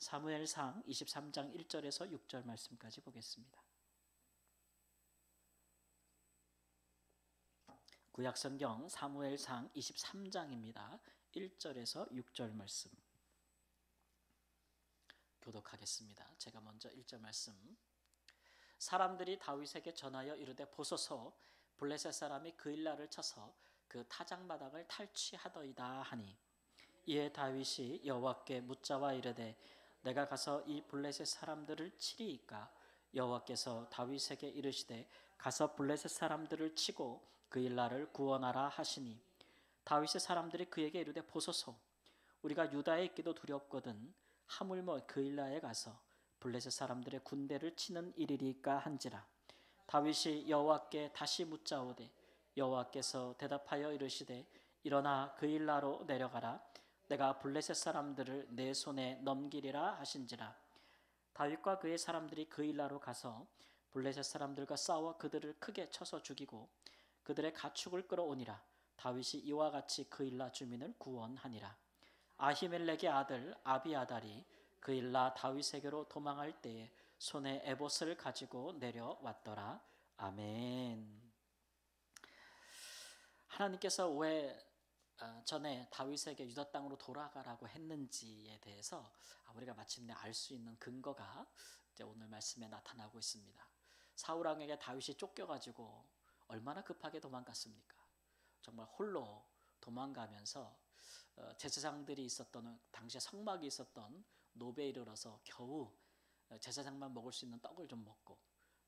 사무엘상 23장 1절에서 6절 말씀까지 보겠습니다. 구약성경 사무엘상 23장입니다. 1절에서 6절 말씀 교독하겠습니다. 제가 먼저 1절 말씀. 사람들이 다윗에게 전하여 이르되 보소서 블레셋 사람이 그일라를 쳐서 그 타작마당을 탈취하더이다 하니, 이에 다윗이 여호와께 묻자와 이르되 내가 가서 이 블레셋 사람들을 치리이까? 여호와께서 다윗에게 이르시되 가서 블레셋 사람들을 치고 그일라를 구원하라 하시니, 다윗의 사람들이 그에게 이르되 보소서 우리가 유다에 있기도 두렵거든 하물며 그일라에 가서 블레셋 사람들의 군대를 치는 일이리까 한지라. 다윗이 여호와께 다시 묻자오되 여호와께서 대답하여 이르시되 일어나 그일라로 내려가라. 내가 블레셋 사람들을 내 손에 넘기리라 하신지라. 다윗과 그의 사람들이 그일라로 가서 블레셋 사람들과 싸워 그들을 크게 쳐서 죽이고 그들의 가축을 끌어오니라. 다윗이 이와 같이 그일라 주민을 구원하니라. 아히멜렉의 아들 아비아달이 그일라 다윗에게로 도망할 때에 손에 에봇을 가지고 내려왔더라. 아멘. 하나님께서 왜 전에 다윗에게 유다 땅으로 돌아가라고 했는지에 대해서 우리가 마침내 알 수 있는 근거가 이제 오늘 말씀에 나타나고 있습니다. 사울 왕에게 다윗이 쫓겨가지고 얼마나 급하게 도망갔습니까? 정말 홀로 도망가면서 제사장들이 있었던, 당시에 성막이 있었던 노베에 이르러서 겨우 제사장만 먹을 수 있는 떡을 좀 먹고,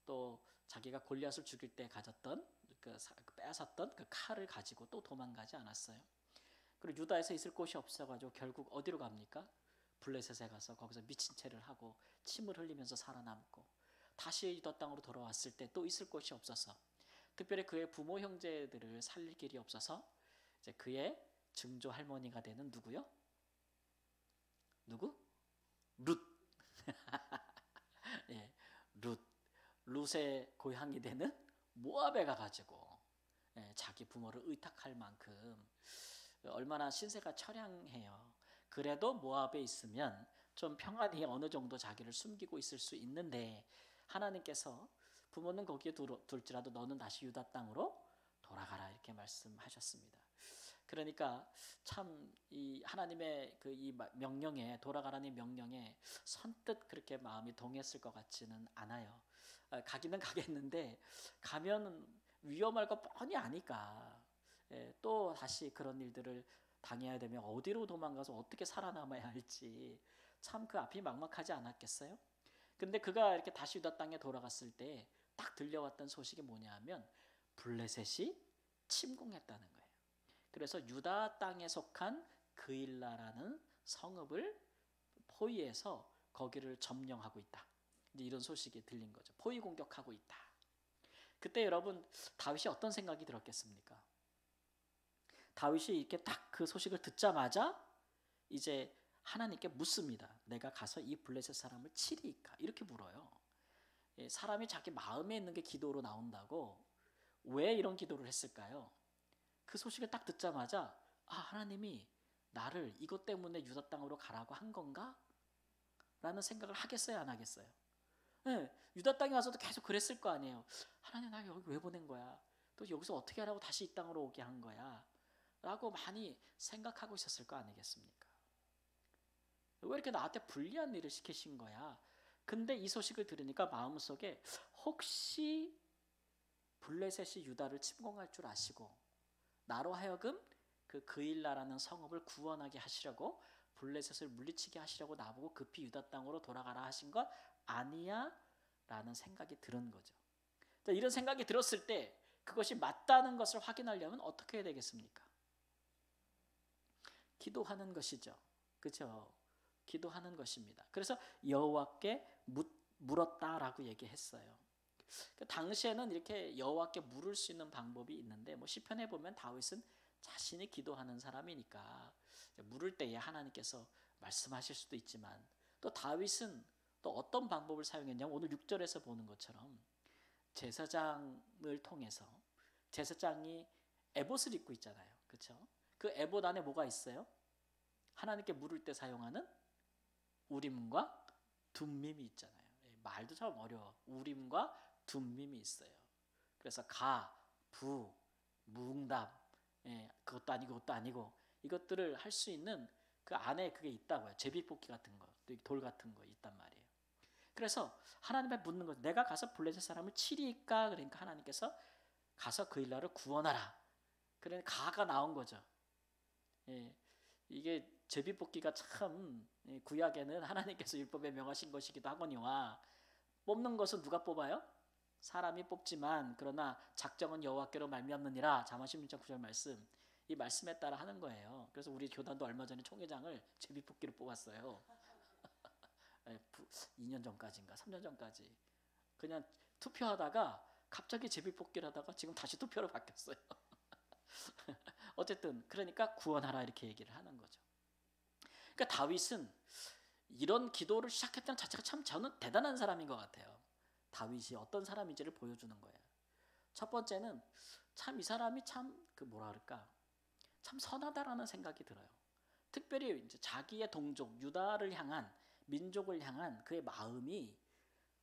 또 자기가 골리앗을 죽일 때 가졌던 빼앗았던 그 칼을 가지고 또 도망가지 않았어요. 그리고 유다에서 있을 곳이 없어가지고 결국 어디로 갑니까? 블레셋에 가서 거기서 미친 채를 하고 침을 흘리면서 살아남고, 다시 유다 땅으로 돌아왔을 때 또 있을 곳이 없어서, 특별히 그의 부모 형제들을 살릴 길이 없어서 이제 그의 증조 할머니가 되는 누구요? 누구? 룻. 예, 룻의 고향이 되는 모압에 가가지고 자기 부모를 의탁할 만큼 얼마나 신세가 처량해요. 그래도 모압에 있으면 좀 평안히 어느 정도 자기를 숨기고 있을 수 있는데, 하나님께서 부모는 거기에 둘지라도 너는 다시 유다 땅으로 돌아가라 이렇게 말씀하셨습니다. 그러니까 참 이 하나님의 이 명령에, 돌아가라는 명령에 선뜻 그렇게 마음이 동했을 것 같지는 않아요. 가기는 가겠는데 가면 위험할 거 뻔히 아니까 또 다시 그런 일들을 당해야 되면 어디로 도망가서 어떻게 살아남아야 할지 참 그 앞이 막막하지 않았겠어요? 근데 그가 이렇게 다시 유다 땅에 돌아갔을 때 딱 들려왔던 소식이 뭐냐 하면 블레셋이 침공했다는 거예요. 그래서 유다 땅에 속한 그일라라는 성읍을 포위해서 거기를 점령하고 있다. 이제 이런 소식이 들린 거죠. 포위 공격하고 있다. 그때 여러분 다윗이 어떤 생각이 들었겠습니까? 다윗이 이렇게 딱 그 소식을 듣자마자 이제 하나님께 묻습니다. 내가 가서 이 블레셋 사람을 치리이까? 이렇게 물어요. 사람이 자기 마음에 있는 게 기도로 나온다고 왜 이런 기도를 했을까요? 그 소식을 딱 듣자마자 하나님이 나를 이것 때문에 유다 땅으로 가라고 한 건가? 라는 생각을 하겠어요, 안 하겠어요? 네, 유다 땅에 와서도 계속 그랬을 거 아니에요. 하나님 나 여기 왜 보낸 거야? 또 여기서 어떻게 하라고 다시 이 땅으로 오게 한 거야? 라고 많이 생각하고 있었을 거 아니겠습니까? 왜 이렇게 나한테 불리한 일을 시키신 거야? 근데 이 소식을 들으니까 마음속에 혹시 블레셋이 유다를 침공할 줄 아시고 나로 하여금 그 그일라라는 성읍을 구원하게 하시려고, 블레셋을 물리치게 하시려고 나보고 급히 유다 땅으로 돌아가라 하신 것 아니야? 라는 생각이 드는 거죠. 이런 생각이 들었을 때 그것이 맞다는 것을 확인하려면 어떻게 해야 되겠습니까? 기도하는 것이죠. 그렇죠? 기도하는 것입니다. 그래서 여호와께 물었다라고 얘기했어요. 당시에는 이렇게 여호와께 물을 수 있는 방법이 있는데, 시편에 보면 다윗은 자신이 기도하는 사람이니까 물을 때에 하나님께서 말씀하실 수도 있지만, 또 다윗은 또 어떤 방법을 사용했냐면 오늘 6절에서 보는 것처럼 제사장을 통해서, 제사장이 에봇을 입고 있잖아요. 그렇죠? 그 에봇 안에 뭐가 있어요? 하나님께 물을 때 사용하는 우림과 둠밈이 있잖아요. 말도 참 어려워. 우림과 둠밈이 있어요. 그래서 가, 부, 무응답, 그것도 아니고 그것도 아니고 이것들을 할 수 있는 그 안에 그게 있다고요. 제비뽑기 같은 거, 또 돌 같은 거 있단 말이에요. 그래서 하나님께 묻는 거죠. 내가 가서 블레셋 사람을 치리까? 그러니까 하나님께서 가서 그 일나를 구원하라. 그러니까 가가 나온 거죠. 이게 제비뽑기가 참 구약에는 하나님께서 율법에 명하신 것이기도 하거니와 뽑는 것은 누가 뽑아요? 사람이 뽑지만 그러나 작정은 여호와께로 말미암느니라. 잠언 16장 9절 말씀. 이 말씀에 따라 하는 거예요. 그래서 우리 교단도 얼마 전에 총회장을 제비뽑기로 뽑았어요. 2년 전까지인가 3년 전까지 그냥 투표하다가 갑자기 제비뽑기를 하다가 지금 다시 투표로 바뀌었어요. 어쨌든 그러니까 구원하라 이렇게 얘기를 하는 거죠. 그러니까 다윗은 이런 기도를 시작했다는 자체가 참 저는 대단한 사람인 것 같아요. 다윗이 어떤 사람인지를 보여주는 거예요. 첫 번째는 참 이 사람이 참 그 뭐라 그럴까 참 선하다라는 생각이 들어요. 특별히 이제 자기의 동족 유다를 향한 민족을 향한 그의 마음이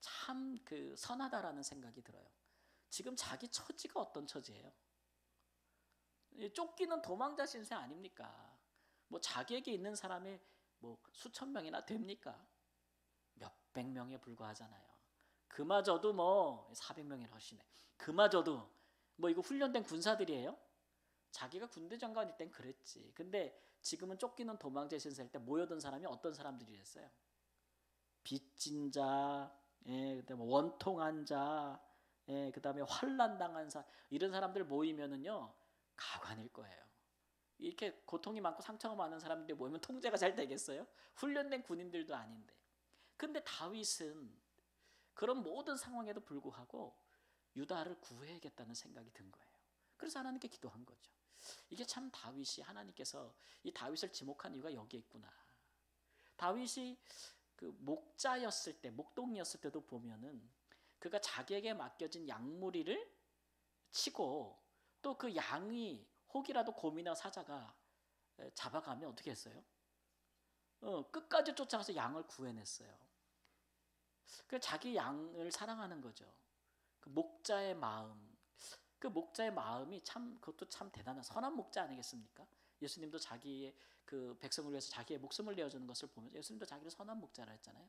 참 그 선하다라는 생각이 들어요. 지금 자기 처지가 어떤 처지예요? 쫓기는 도망자 신세 아닙니까? 뭐 자기에게 있는 사람이 뭐 수천 명이나 됩니까? 몇백 명에 불과하잖아요. 그마저도 뭐 400명이나 하시네. 그마저도 뭐 이거 훈련된 군사들이에요? 자기가 군대 장관일 땐 그랬지. 근데 지금은 쫓기는 도망자 신세일 때 모여든 사람이 어떤 사람들이랬어요? 빚진 자, 그다음에 원통한 자, 그다음에 환난 당한 사 이런 사람들 모이면은요 가관일 거예요. 이렇게 고통이 많고 상처가 많은 사람들이 모이면 통제가 잘 되겠어요? 훈련된 군인들도 아닌데. 근데 다윗은 그런 모든 상황에도 불구하고 유다를 구해야겠다는 생각이 든 거예요. 그래서 하나님께 기도한 거죠. 이게 참 다윗이 하나님께서 이 다윗을 지목한 이유가 여기에 있구나. 다윗이 그 목자였을 때, 목동이었을 때도 보면은 그가 자기에게 맡겨진 양무리를 치고 또 그 양이 혹이라도 곰이나 사자가 잡아가면 어떻게 했어요? 끝까지 쫓아가서 양을 구해냈어요. 그 자기 양을 사랑하는 거죠. 그 목자의 마음, 그 목자의 마음이 참 그것도 참 대단한 선한 목자 아니겠습니까? 예수님도 자기의 그 백성을 위해서 자기의 목숨을 내어주는 것을 보면서 예수님도 자기를 선한 목자라 했잖아요.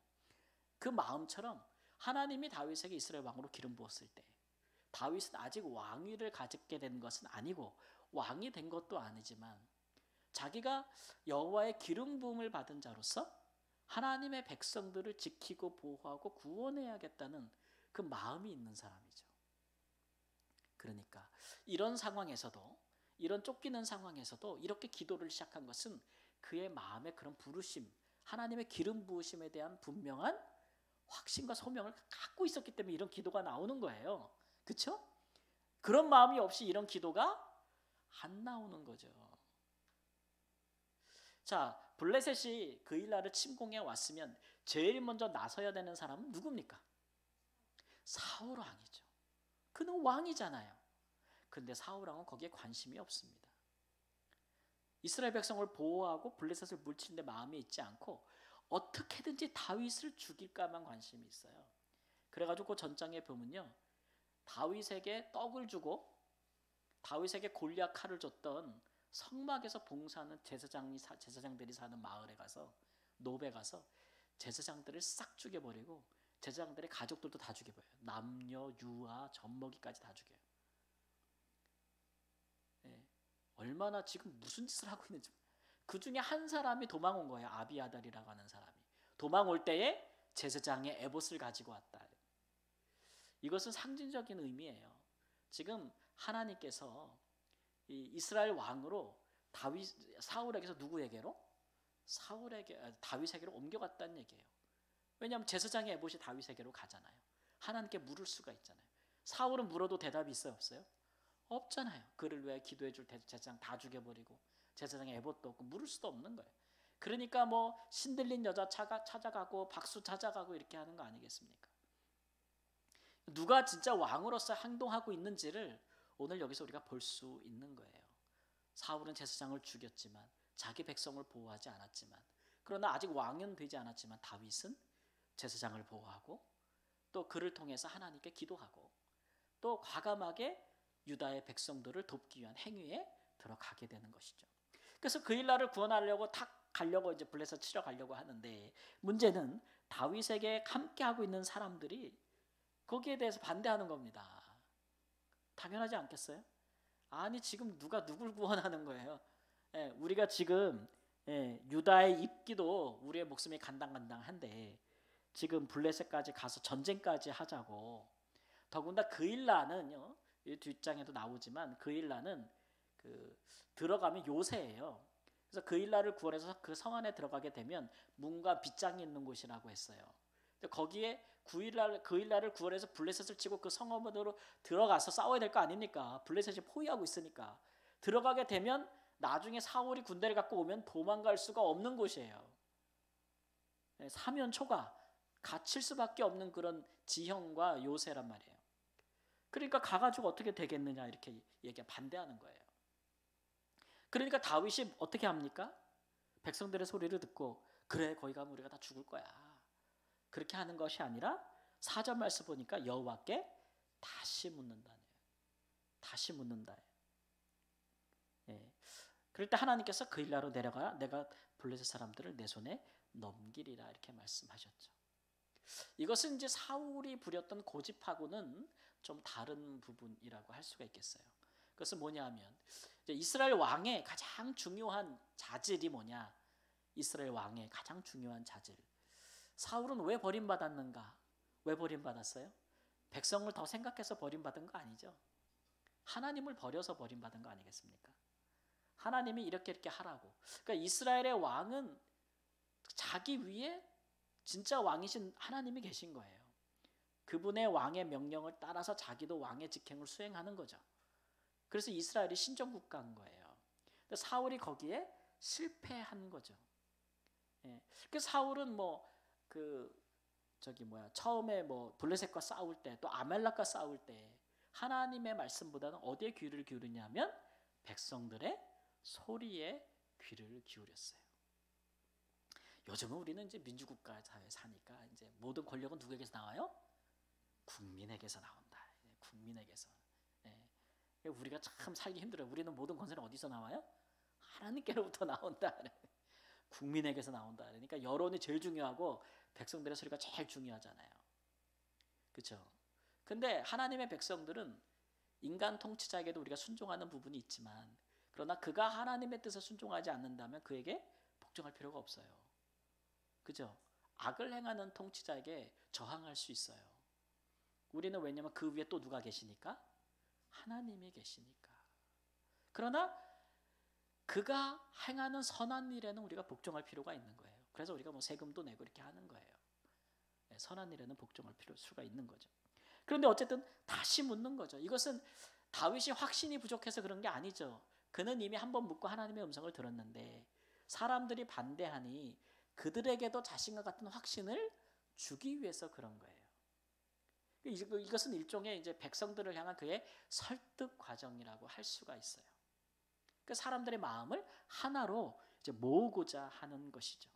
그 마음처럼 하나님이 다윗에게 이스라엘 왕으로 기름 부었을 때 다윗은 아직 왕위를 가지게 된 것은 아니고 왕이 된 것도 아니지만 자기가 여호와의 기름 부음을 받은 자로서 하나님의 백성들을 지키고 보호하고 구원해야겠다는 그 마음이 있는 사람이죠. 그러니까 이런 상황에서도 이런 쫓기는 상황에서도 이렇게 기도를 시작한 것은 그의 마음의 그런 부르심, 하나님의 기름 부으심에 대한 분명한 확신과 소명을 갖고 있었기 때문에 이런 기도가 나오는 거예요. 그렇죠? 그런 마음이 없이 이런 기도가 안 나오는 거죠. 자, 블레셋이 그 일날을 침공해 왔으면 제일 먼저 나서야 되는 사람은 누굽니까? 사울 왕이죠. 그는 왕이잖아요. 근데 사울 왕은 거기에 관심이 없습니다. 이스라엘 백성을 보호하고 블레셋을 물치는 데 마음이 있지 않고 어떻게든지 다윗을 죽일까만 관심이 있어요. 그래가지고 그 전장에 보면요, 다윗에게 떡을 주고 다윗에게 골리앗 칼을 줬던 성막에서 봉사하는 제사장들이 사는 마을에 가서 노베 가서 제사장들을 싹 죽여버리고 제사장들의 가족들도 다 죽여버려요. 남녀, 유아, 젖먹이까지 다 죽여요. 얼마나 지금 무슨 짓을 하고 있는지. 그 중에 한 사람이 도망 온 거예요. 아비아달이라고 하는 사람이. 도망 올 때에 제사장의 에봇을 가지고 왔다. 이것은 상징적인 의미예요. 지금 하나님께서 이 이스라엘 왕으로 사울에게서 누구에게로? 다윗에게로 옮겨갔다는 얘기예요. 왜냐하면 제사장의 에봇이 다윗에게로 가잖아요. 하나님께 물을 수가 있잖아요. 사울은 물어도 대답이 있어요, 없어요? 없잖아요. 그를 위해 기도해 줄 제사장 다 죽여버리고 제사장의 에봇도 없고 물을 수도 없는 거예요. 그러니까 뭐 신들린 여자 찾아가고 박수 찾아가고 이렇게 하는 거 아니겠습니까? 누가 진짜 왕으로서 행동하고 있는지를 오늘 여기서 우리가 볼 수 있는 거예요. 사울은 제사장을 죽였지만 자기 백성을 보호하지 않았지만 그러나 아직 왕은 되지 않았지만 다윗은 제사장을 보호하고 또 그를 통해서 하나님께 기도하고 또 과감하게 유다의 백성들을 돕기 위한 행위에 들어가게 되는 것이죠. 그래서 그 일날을 구원하려고 탁 가려고 이제 블레셋 치러 가려고 하는데 문제는 다윗에게 함께하고 있는 사람들이 거기에 대해서 반대하는 겁니다. 당연하지 않겠어요? 아니 지금 누가 누굴 구원하는 거예요? 우리가 지금 유다에 있기도 우리의 목숨이 간당간당한데 지금 블레셋까지 가서 전쟁까지 하자고. 더군다나 그 일라는요, 이 뒷장에도 나오지만 그 일라는 들어가면 요새예요. 그래서 그 일라를 구원해서 그 성 안에 들어가게 되면 문과 빗장이 있는 곳이라고 했어요. 거기에 그 일라를 구원해서 블레셋을 치고 그 성읍으로 들어가서 싸워야 될 거 아닙니까? 블레셋이 포위하고 있으니까 들어가게 되면 나중에 사울이 군대를 갖고 오면 도망갈 수가 없는 곳이에요. 사면초가 갇힐 수밖에 없는 그런 지형과 요새란 말이에요. 그러니까 가가지고 어떻게 되겠느냐 이렇게 반대하는 거예요. 그러니까 다윗이 어떻게 합니까? 백성들의 소리를 듣고 그래 거기 가면 우리가 다 죽을 거야. 그렇게 하는 것이 아니라 4절 말씀 보니까 여호와께 다시 묻는다네요. 다시 묻는다. 그럴 때 하나님께서 그 일나로 내려가 내가 블레셋 사람들을 내 손에 넘기리라 이렇게 말씀하셨죠. 이것은 이제 사울이 부렸던 고집하고는 좀 다른 부분이라고 할 수가 있겠어요. 그것은 뭐냐하면 이스라엘 왕의 가장 중요한 자질이 뭐냐? 이스라엘 왕의 가장 중요한 자질. 사울은 왜 버림받았는가? 왜 버림받았어요? 백성을 더 생각해서 버림받은 거 아니죠. 하나님을 버려서 버림받은 거 아니겠습니까? 하나님이 이렇게 하라고. 그러니까 이스라엘의 왕은 자기 위에 진짜 왕이신 하나님이 계신 거예요. 그분의 왕의 명령을 따라서 자기도 왕의 직행을 수행하는 거죠. 그래서 이스라엘이 신정국가인 거예요. 사울이 거기에 실패한 거죠. 그 사울은 처음에 블레셋과 싸울 때 또 아말렉과 싸울 때 하나님의 말씀보다는 어디에 귀를 기울이냐면 백성들의 소리에 귀를 기울였어요. 요즘은 우리는 이제 민주국가 사회에 사니까 이제 모든 권력은 누구에게서 나와요? 국민에게서 나온다. 국민에게서. 우리가 참 살기 힘들어요. 우리는 모든 권세는 어디서 나와요? 하나님께로부터 나온다. 국민에게서 나온다. 그러니까 여론이 제일 중요하고 백성들의 소리가 제일 중요하잖아요. 그렇죠? 근데 하나님의 백성들은 인간 통치자에게도 우리가 순종하는 부분이 있지만 그러나 그가 하나님의 뜻에 순종하지 않는다면 그에게 복종할 필요가 없어요. 그죠? 악을 행하는 통치자에게 저항할 수 있어요. 우리는 왜냐하면 그 위에 또 누가 계시니까? 하나님이 계시니까. 그러나 그가 행하는 선한 일에는 우리가 복종할 필요가 있는 거예요. 그래서 우리가 세금도 내고 이렇게 하는 거예요. 선한 일에는 복종할 수가 있는 거죠. 그런데 어쨌든 다시 묻는 거죠. 이것은 다윗이 확신이 부족해서 그런 게 아니죠. 그는 이미 한번 묻고 하나님의 음성을 들었는데 사람들이 반대하니 그들에게도 자신과 같은 확신을 주기 위해서 그런 거예요. 이것은 일종의 이제 백성들을 향한 그의 설득 과정이라고 할 수가 있어요. 그 사람들의 마음을 하나로 이제 모으고자 하는 것이죠.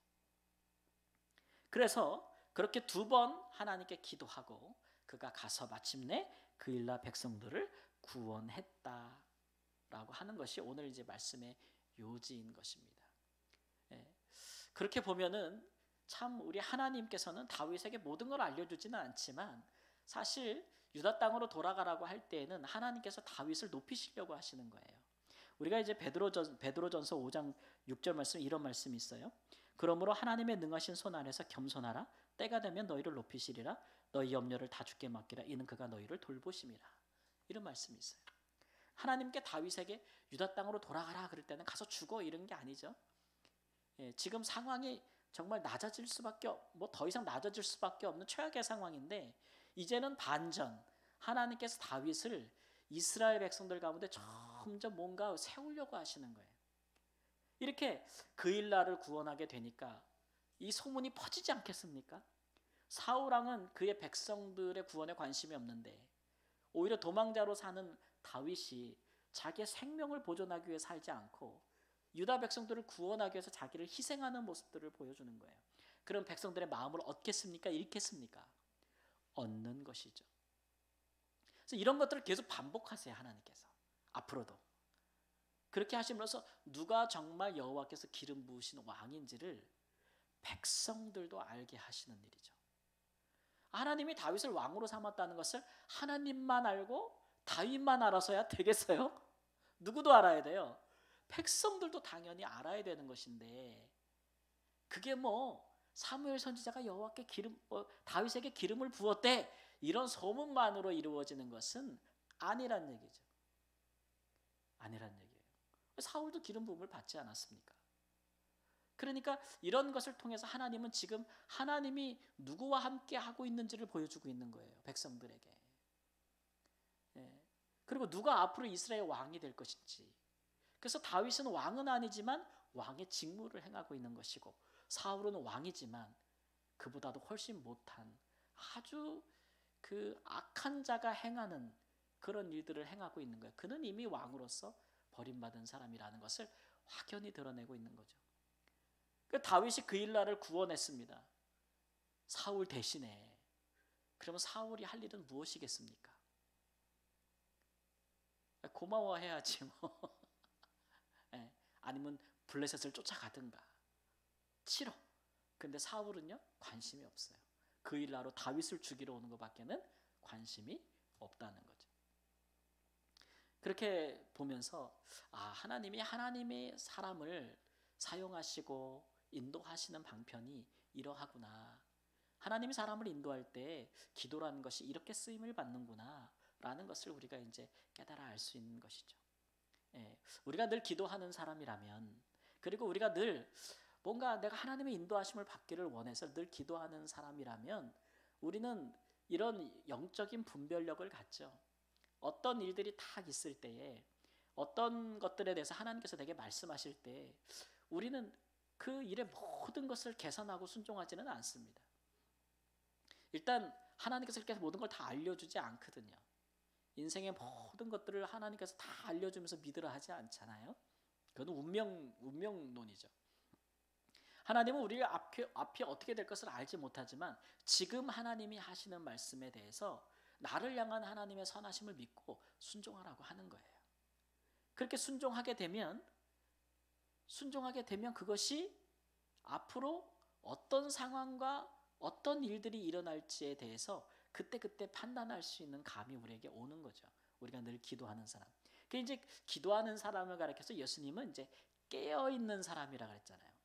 그래서 그렇게 2번 하나님께 기도하고 그가 가서 마침내 그 일나 백성들을 구원했다라고 하는 것이 오늘 이제 말씀의 요지인 것입니다. 그렇게 보면은 참 우리 하나님께서는 다윗에게 모든 걸 알려주지는 않지만 사실 유다 땅으로 돌아가라고 할 때에는 하나님께서 다윗을 높이시려고 하시는 거예요. 우리가 이제 베드로전서 5장 6절 말씀 이런 말씀이 있어요. 그러므로 하나님의 능하신 손 아래서 겸손하라. 때가 되면 너희를 높이시리라. 너희 염려를 다 주께 맡기라. 이는 그가 너희를 돌보심이라. 이런 말씀이 있어요. 하나님께 다윗에게 유다 땅으로 돌아가라 그럴 때는 가서 죽어 이런 게 아니죠. 지금 상황이 정말 낮아질 수밖에 더 이상 낮아질 수밖에 없는 최악의 상황인데 이제는 반전 하나님께서 다윗을 이스라엘 백성들 가운데 점점 뭔가 세우려고 하시는 거예요. 이렇게 그 일날을 구원하게 되니까 이 소문이 퍼지지 않겠습니까? 사울왕은 그의 백성들의 구원에 관심이 없는데 오히려 도망자로 사는 다윗이 자기의 생명을 보존하기 위해 살지 않고 유다 백성들을 구원하기 위해서 자기를 희생하는 모습들을 보여주는 거예요. 그럼 백성들의 마음을 얻겠습니까? 잃겠습니까? 얻는 것이죠. 그래서 이런 것들을 계속 반복하세요. 하나님께서 앞으로도 그렇게 하심으로써 누가 정말 여호와께서 기름 부으신 왕인지를 백성들도 알게 하시는 일이죠. 하나님이 다윗을 왕으로 삼았다는 것을 하나님만 알고 다윗만 알아서야 되겠어요? 누구도 알아야 돼요. 백성들도 당연히 알아야 되는 것인데 그게 뭐 사무엘 선지자가 여호와께 다윗에게 기름을 부었대 이런 소문만으로 이루어지는 것은 아니란 얘기죠. 아니란 얘기예요. 사울도 기름 부음을 받지 않았습니까? 그러니까 이런 것을 통해서 하나님은 지금 하나님이 누구와 함께 하고 있는지를 보여주고 있는 거예요. 백성들에게. 예. 그리고 누가 앞으로 이스라엘 왕이 될 것인지. 그래서 다윗은 왕은 아니지만 왕의 직무를 행하고 있는 것이고 사울은 왕이지만 그보다도 훨씬 못한 아주 그 악한 자가 행하는 그런 일들을 행하고 있는 거예요. 그는 이미 왕으로서 버림받은 사람이라는 것을 확연히 드러내고 있는 거죠. 다윗이 그 일날을 구원했습니다. 사울 대신에. 그러면 사울이 할 일은 무엇이겠습니까? 고마워해야지 뭐. 네. 아니면 블레셋을 쫓아가든가 치러. 근데 사울은요 관심이 없어요. 그 일날로 다윗을 죽이러 오는 것밖에는 관심이 없다는 거죠. 그렇게 보면서 하나님이 사람을 사용하시고 인도하시는 방편이 이러하구나. 하나님이 사람을 인도할 때 기도라는 것이 이렇게 쓰임을 받는구나 라는 것을 우리가 이제 깨달아 알 수 있는 것이죠. 예, 우리가 늘 기도하는 사람이라면 그리고 우리가 늘 뭔가 내가 하나님의 인도하심을 받기를 원해서 늘 기도하는 사람이라면 우리는 이런 영적인 분별력을 갖죠. 어떤 일들이 딱 있을 때에 어떤 것들에 대해서 하나님께서 내게 말씀하실 때 우리는 그 일의 모든 것을 계산하고 순종하지는 않습니다. 일단 하나님께서 이렇게 모든 걸 다 알려주지 않거든요. 인생의 모든 것들을 하나님께서 다 알려주면서 믿으라 하지 않잖아요. 그건 운명론이죠. 하나님은 우리가 앞이 어떻게 될 것을 알지 못하지만 지금 하나님이 하시는 말씀에 대해서 나를 향한 하나님의 선하심을 믿고 순종하라고 하는 거예요. 그렇게 순종하게 되면 그것이 앞으로 어떤 상황과 어떤 일들이 일어날지에 대해서 그때 판단할 수 있는 감이 우리에게 오는 거죠. 우리가 늘 기도하는 사람. 그 이제 기도하는 사람을 가리켜서 예수님은 이제 깨어 있는 사람이라 그랬잖아요.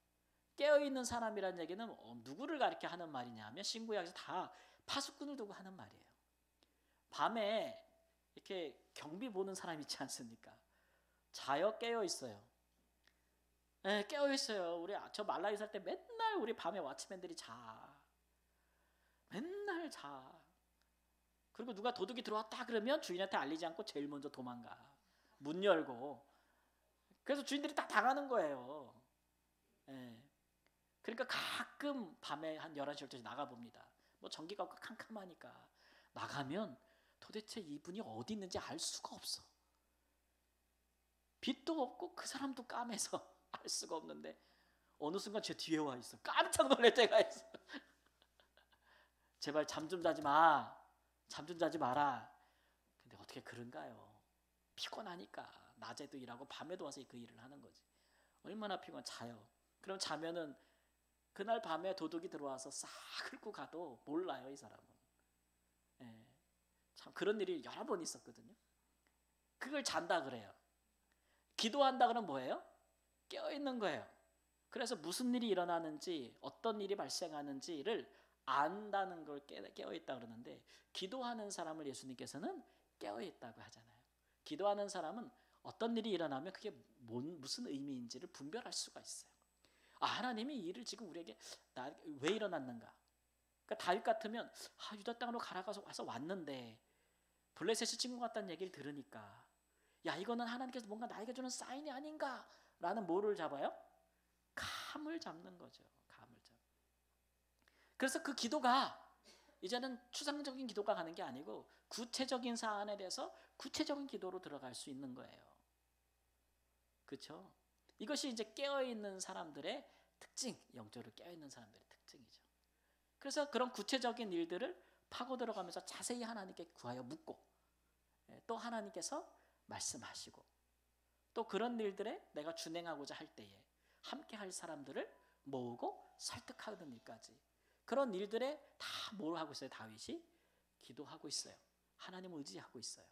깨어 있는 사람이라는 얘기는 누구를 가리켜 하는 말이냐면 신구약에서 다 파수꾼을 두고 하는 말이에요. 밤에 이렇게 경비 보는 사람 있지 않습니까? 자요 깨어 있어요. 네, 깨어 있어요. 저 말라유 살 때 맨날 우리 밤에 왓츠맨들이 맨날 자. 그리고 누가 도둑이 들어왔다 그러면 주인한테 알리지 않고 제일 먼저 도망가. 문 열고. 그래서 주인들이 다 당하는 거예요. 네. 그러니까 가끔 밤에 한 11시, 12시 나가봅니다. 뭐 전기가 없고 캄캄하니까. 나가면 도대체 이분이 어디 있는지 알 수가 없어. 빛도 없고 그 사람도 까매서 알 수가 없는데 어느 순간 제 뒤에 와 있어. 깜짝 놀랄 때가 있어. 제발 잠 좀 자지 마. 잠 좀 자지 마라. 근데 어떻게 그런가요? 피곤하니까 낮에도 일하고 밤에도 와서 그 일을 하는 거지. 얼마나 자요. 그럼 자면은 그날 밤에 도둑이 들어와서 싹 긁고 가도 몰라요, 이 사람은. 예, 참 그런 일이 여러 번 있었거든요. 그걸 잔다 그래요. 기도한다 그러면 뭐예요? 깨어있는 거예요. 그래서 무슨 일이 일어나는지 어떤 일이 발생하는지를 안다는 걸 깨어있다 그러는데 기도하는 사람을 예수님께서는 깨어있다고 하잖아요. 기도하는 사람은 어떤 일이 일어나면 그게 무슨 의미인지를 분별할 수가 있어요. 하나님이 이 일을 지금 우리에게 왜 일어났는가? 그러니까 다윗 같으면 유다 땅으로 가라가서 와서 왔는데 블레셋이 친구 같다는 얘기를 들으니까 이거는 하나님께서 뭔가 나에게 주는 사인이 아닌가라는 뭐를 잡아요? 감을 잡는 거죠. 감을 잡. 그래서 그 기도가 이제는 추상적인 기도가 가는 게 아니고 구체적인 사안에 대해서 구체적인 기도로 들어갈 수 있는 거예요. 그렇죠? 이것이 이제 깨어있는 사람들의 특징, 영적으로 깨어있는 사람들의 특징이죠. 그래서 그런 구체적인 일들을 파고 들어가면서 자세히 하나님께 구하여 묻고, 또 하나님께서 말씀하시고, 또 그런 일들에 내가 준행하고자 할 때에 함께 할 사람들을 모으고 설득하는 일까지, 그런 일들에 다 뭘 하고 있어요? 다윗이 기도하고 있어요. 하나님을 의지하고 있어요.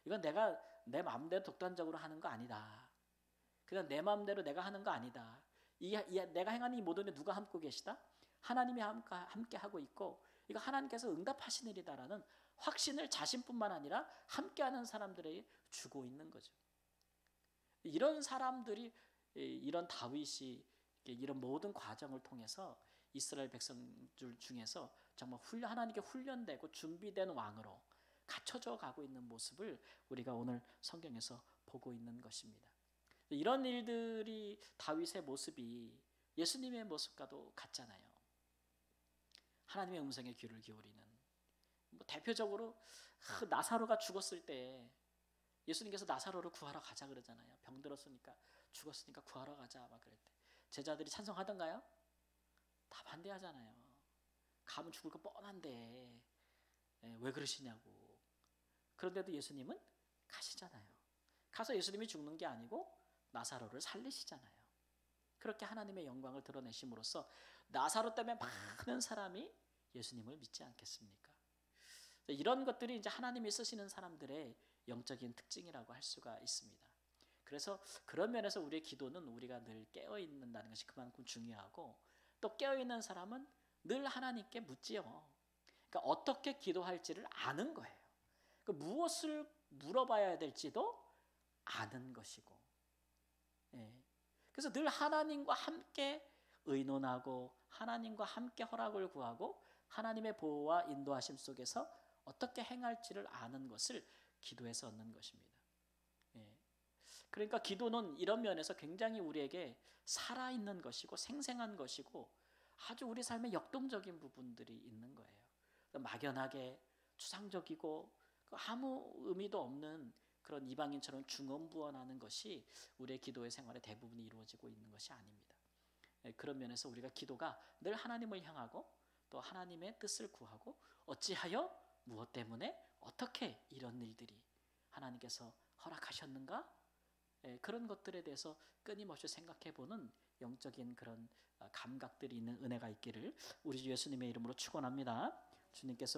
이건 내가 내 마음대로 독단적으로 하는 거 아니다. 그냥 내 마음대로 내가 하는 거 아니다. 내가 행하는 이 모든 일 누가 함께 계시다? 하나님이 함께 하고 있고, 이거 하나님께서 응답하시는 일이다라는 확신을 자신뿐만 아니라 함께하는 사람들에게 주고 있는 거죠. 이런 사람들이, 이런 다윗이 이런 모든 과정을 통해서 이스라엘 백성들 중에서 정말 하나님께 훈련되고 준비된 왕으로 갖춰져 가고 있는 모습을 우리가 오늘 성경에서 보고 있는 것입니다. 이런 일들이, 다윗의 모습이 예수님의 모습과도 같잖아요. 하나님의 음성에 귀를 기울이는, 대표적으로 나사로가 죽었을 때 예수님께서 나사로를 구하러 가자 그러잖아요. 병들었으니까, 죽었으니까 구하러 가자 막 그럴 때 제자들이 찬성하던가요? 다 반대하잖아요. 가면 죽을 거 뻔한데 왜 그러시냐고. 그런데도 예수님은 가시잖아요. 가서 예수님이 죽는 게 아니고 나사로를 살리시잖아요. 그렇게 하나님의 영광을 드러내심으로써 나사로 때문에 많은 사람이 예수님을 믿지 않겠습니까? 이런 것들이 이제 하나님이 쓰시는 사람들의 영적인 특징이라고 할 수가 있습니다. 그래서 그런 면에서 우리의 기도는 우리가 늘 깨어있는다는 것이 그만큼 중요하고, 또 깨어있는 사람은 늘 하나님께 묻지요. 그러니까 어떻게 기도할지를 아는 거예요. 그러니까 무엇을 물어봐야 될지도 아는 것이고, 그래서 늘 하나님과 함께 의논하고 하나님과 함께 허락을 구하고 하나님의 보호와 인도하심 속에서 어떻게 행할지를 아는 것을 기도에서 얻는 것입니다. 그러니까 기도는 이런 면에서 굉장히 우리에게 살아있는 것이고 생생한 것이고 아주 우리 삶에 역동적인 부분들이 있는 거예요. 막연하게 추상적이고 아무 의미도 없는 그런 이방인처럼 중언부언하는 것이 우리의 기도의 생활의 대부분이 이루어지고 있는 것이 아닙니다. 그런 면에서 우리가 기도가 늘 하나님을 향하고 또 하나님의 뜻을 구하고, 어찌하여 무엇 때문에 어떻게 이런 일들이 하나님께서 허락하셨는가, 그런 것들에 대해서 끊임없이 생각해보는 영적인 그런 감각들이 있는 은혜가 있기를 우리 주 예수님의 이름으로 축원합니다. 주님께서